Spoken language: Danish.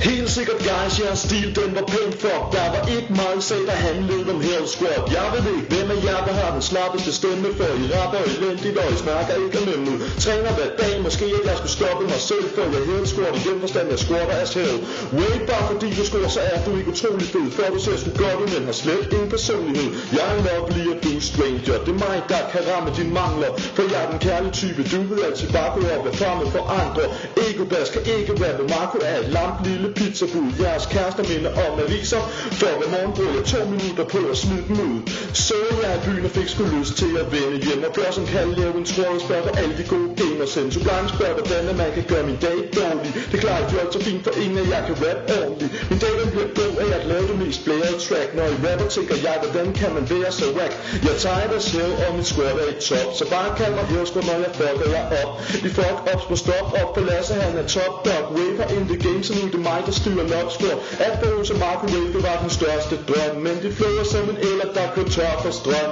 Helt sikkert guys, jeres stil den var pænt fuck. Der var ikke meget sag, der handlede om Hell Squad. Jeg ved ikke, hvem af jer, der har den slappeste stemme, for I rapper elendigt, og I snakker ikke af nemlig. Træner hver dag, måske at jeg skulle stoppe mig selv, for jeg Hell Squad i den forstand, jeg squatter as hell. Wait, bare fordi du scorer, så er du ikke utrolig fed, for du ser sgu godt ud, men har slet ingen personlighed. Jeg er nok lige at du er stranger, det er mig, der kan ramme dine mangler, for jeg er den kærlige type, du vil altid bare gå op og fremme for andre. Ego-bass kan ikke rappe, Marco er et lamp lille pizzabud. Jeres kærester minder om aviser, for hver morgen bruger jeg 2 minutter på at smide dem ud. Så jeg i byen og fik sgu lyst til at vende hjem og gøre som kan lave en tråd og spørge alle de gode gamers hen. Så blandt spørger, hvordan man kan gøre min dag dårlig. Det klarer jeg jo så fint, for ingen af jer kan rap ordentligt. Min dag den bliver god af at lave det mest blærede track. Når I rapper tænker jeg, hvordan kan man være så whack? Jeg tager det selv, og mit squad er i top, så bare kald mig Hell Squad, når jeg fucker jer op. I fuck op, på stop op, for Lasse han er top dog. Waver in the game, så nu er det mig, der styrer Locksport. At Bose Marco Wave, det var den største drøm, men de fløjer som en eller, der kører tør for strøm.